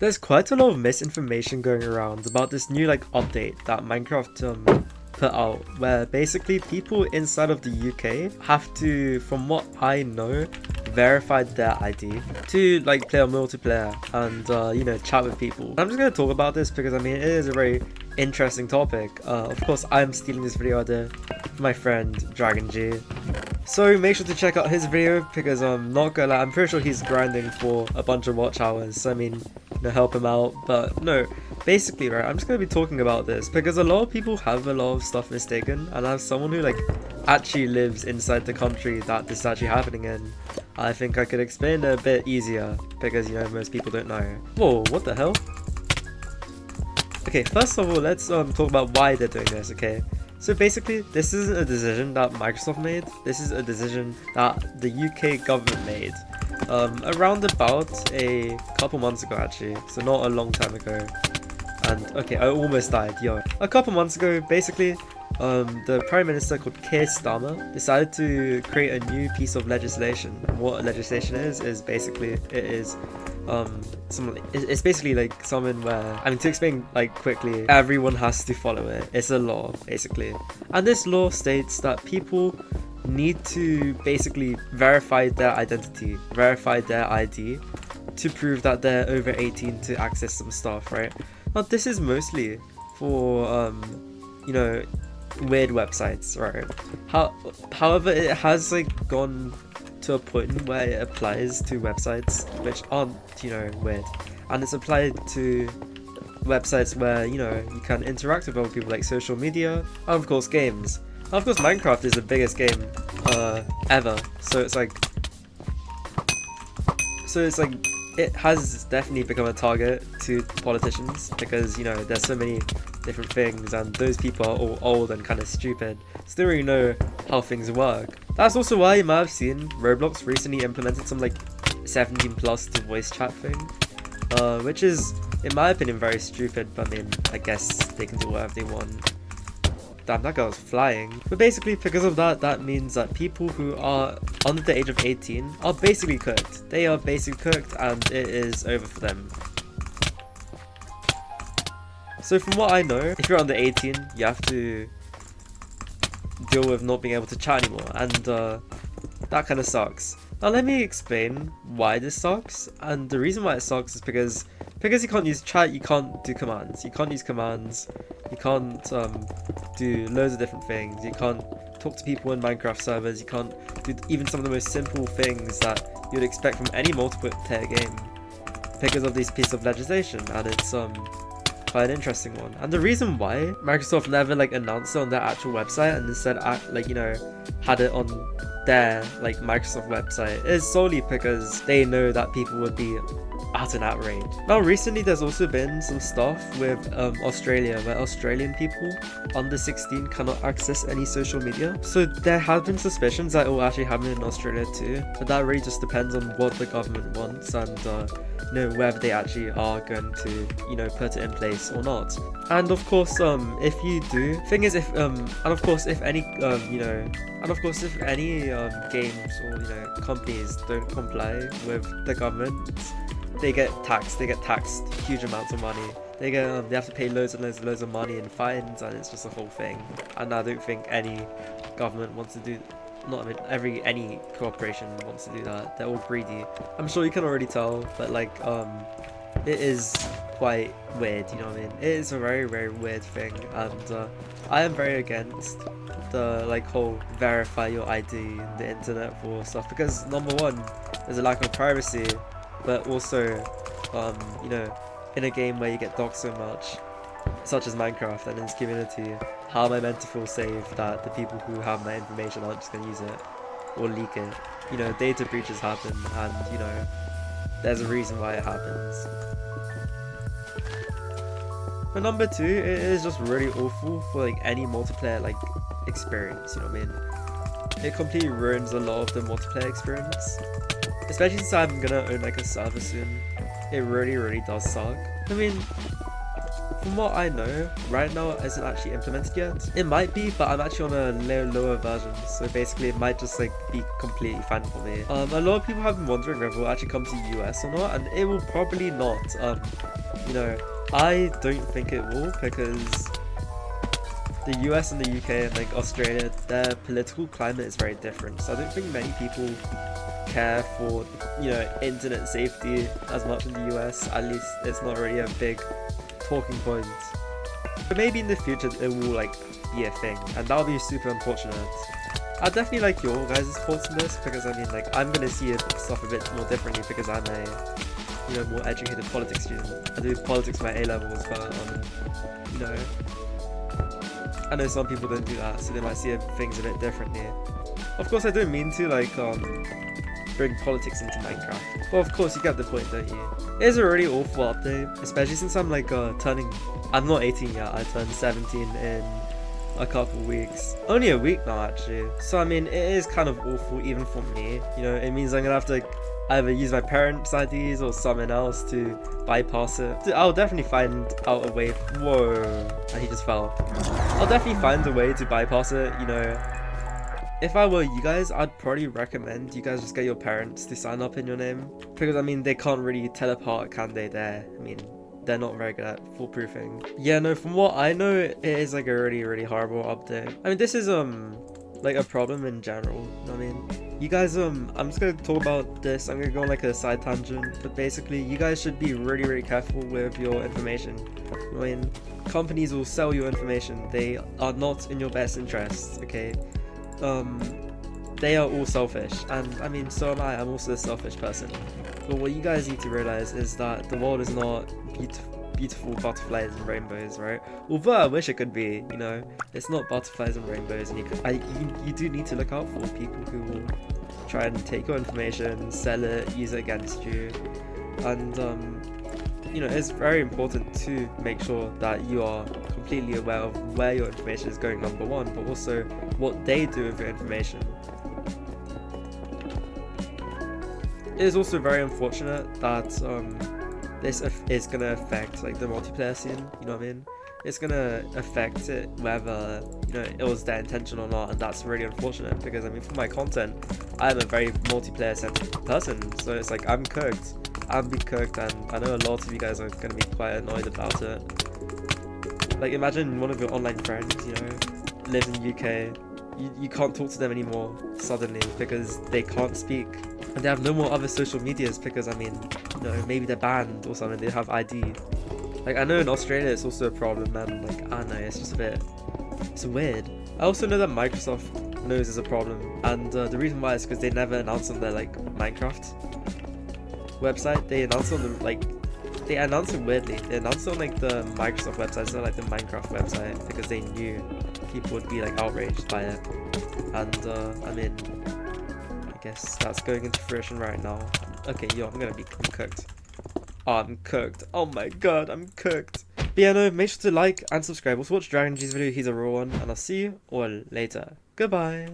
There's quite a lot of misinformation going around about this new update that Minecraft put out, where basically people inside of the UK have to, from what I know, verify their ID to play a multiplayer and chat with people. I'm just gonna talk about this because I mean it is a very interesting topic. Of course, I'm stealing this video idea from my friend Dragon G. So make sure to check out his video because I'm not gonna lie, I'm pretty sure he's grinding for a bunch of watch hours. So I mean, help him out. But no, basically, right, I'm just gonna be talking about this because a lot of people have a lot of stuff mistaken, and as someone who actually lives inside the country that this is actually happening in, I think I could explain it a bit easier because most people don't know. Whoa, what the hell? Okay, first of all, let's talk about why they're doing this. Okay, so basically this isn't a decision that Microsoft made, this is a decision that the UK government made around about a couple months ago actually, so not a long time ago. And okay, I almost died, yo. A couple months ago, basically, the Prime Minister called Keir Starmer decided to create a new piece of legislation. What legislation is basically, it is it's basically something where, I mean, to explain quickly, everyone has to follow it. It's a law basically, and this law states that people need to basically verify their identity, verify their ID to prove that they're over 18 to access some stuff, right? Now this is mostly for weird websites, right? However, it has gone to a point where it applies to websites which aren't weird, and it's applied to websites where you can interact with other people, like social media, and of course games. And of course Minecraft is the biggest game ever, so it's it has definitely become a target to politicians because there's so many different things, and those people are all old and kind of stupid, so they don't really know how things work. That's also why you might have seen Roblox recently implemented some 17+ to voice chat thing, which is in my opinion very stupid, but I mean I guess they can do whatever they want. Damn, that girl's flying. But basically, because of that, that means that people who are under the age of 18 are basically cooked. They are basically cooked, and it is over for them. So from what I know, if you're under 18, you have to deal with not being able to chat anymore, and that kind of sucks. Now let me explain why this sucks, and the reason why it sucks is because you can't use chat, you can't do commands. You can't use commands, you can't do loads of different things, you can't talk to people in Minecraft servers, you can't do even some of the most simple things that you'd expect from any multiplayer game because of this piece of legislation, and it's quite an interesting one. And the reason why Microsoft never announced it on their actual website and instead had it on their Microsoft website is solely because they know that people would be at an outrage. Now recently there's also been some stuff with Australia, where Australian people under 16 cannot access any social media. So there have been suspicions that it will actually happen in Australia too, but that really just depends on what the government wants and whether they actually are going to put it in place or not. And of course if you do, thing is, if if any games or companies don't comply with the government, they get taxed huge amounts of money. They have to pay loads and loads of money in fines, and it's just a whole thing. And I don't think any government wants to do, any corporation wants to do that. They're all greedy. I'm sure you can already tell, but it is quite weird, you know what I mean? It is a very, very weird thing, and I am very against the whole verify your ID in the internet for stuff, because number one, there's a lack of privacy, but also in a game where you get doxed so much, such as Minecraft and in its community, how am I meant to feel safe that the people who have my information aren't just going to use it or leak it? Data breaches happen, and there's a reason why it happens. But number two, it is just really awful for any multiplayer experience, you know what I mean? It completely ruins a lot of the multiplayer experience, especially since I'm gonna own a server soon. It really, really does suck. I mean, from what I know, right now it isn't actually implemented yet. It might be, but I'm actually on a lower version, so basically it might just like be completely fine for me. A lot of people have been wondering whether it will actually come to the US or not, and it will probably not. You know, I don't think it will, because the US and the UK and like Australia, their political climate is very different, so I don't think many people care for, you know, internet safety as much in the US. At least it's not really a big talking point. But maybe in the future it will like be a thing, and that'll be super unfortunate. I'd definitely like your guys' thoughts on this, because I mean, like, I'm gonna see stuff a bit more differently because I'm a, you know, more educated politics student. I do politics for my A-levels, but you know, I know some people don't do that, so they might see things a bit differently. Of course, I don't mean to like bring politics into Minecraft, but of course you get the point, don't you? It is a really awful update, especially since I'm like I'm not 18 yet, I turned 17 in a couple weeks. Only a week now actually. So I mean, it is kind of awful even for me. You know, it means I'm gonna have to like, either use my parents' IDs or something else to bypass it. I'll definitely find out a way. Whoa, and he just fell. I'll definitely find a way to bypass it, you know. If I were you guys, I'd probably recommend you guys just get your parents to sign up in your name. Because I mean, they can't really teleport, can they, there? I mean, they're not very good at foolproofing. Yeah, no, from what I know, it is like a really horrible update. I mean, this is like a problem in general, you know what I mean? You guys, I'm just gonna talk about this. I'm gonna go on like a side tangent, but basically, you guys should be really careful with your information. I mean, companies will sell your information. They are not in your best interests, okay? They are all selfish, and I mean, so am I. I'm also a selfish person. But what you guys need to realize is that the world is not beautiful butterflies and rainbows, right? Although I wish it could be, you know, it's not butterflies and rainbows, and you do need to look out for people who will try and take your information, sell it, use it against you, and you know, it's very important to make sure that you are completely aware of where your information is going, number one, but also what they do with your information. It is also very unfortunate that this is going to affect like the multiplayer scene, you know what I mean? It's going to affect it whether, you know, it was their intention or not, and that's really unfortunate because I mean, for my content, I'm a very multiplayer centered person, so it's like I'm cooked. I'm be cooked, and I know a lot of you guys are going to be quite annoyed about it. Like, imagine one of your online friends, you know, lives in the UK, you can't talk to them anymore suddenly because they can't speak, and they have no more other social medias because I mean, you know, maybe they're banned or something, they have ID. Like, I know in Australia it's also a problem, and like, I don't know, it's just it's weird. I also know that Microsoft knows it's a problem, and the reason why is because they never announced on their like Minecraft website. They announced on the they announced it weirdly. They announced it on like the Microsoft website, so like the Minecraft website, because they knew people would be like outraged by it. And I mean, I guess that's going into fruition right now. Okay, yo, I'm cooked. Oh, I'm cooked. Oh my god, I'm cooked. But yeah, no, make sure to like and subscribe. Also watch Dragon G's video, he's a raw one, and I'll see you all later. Goodbye.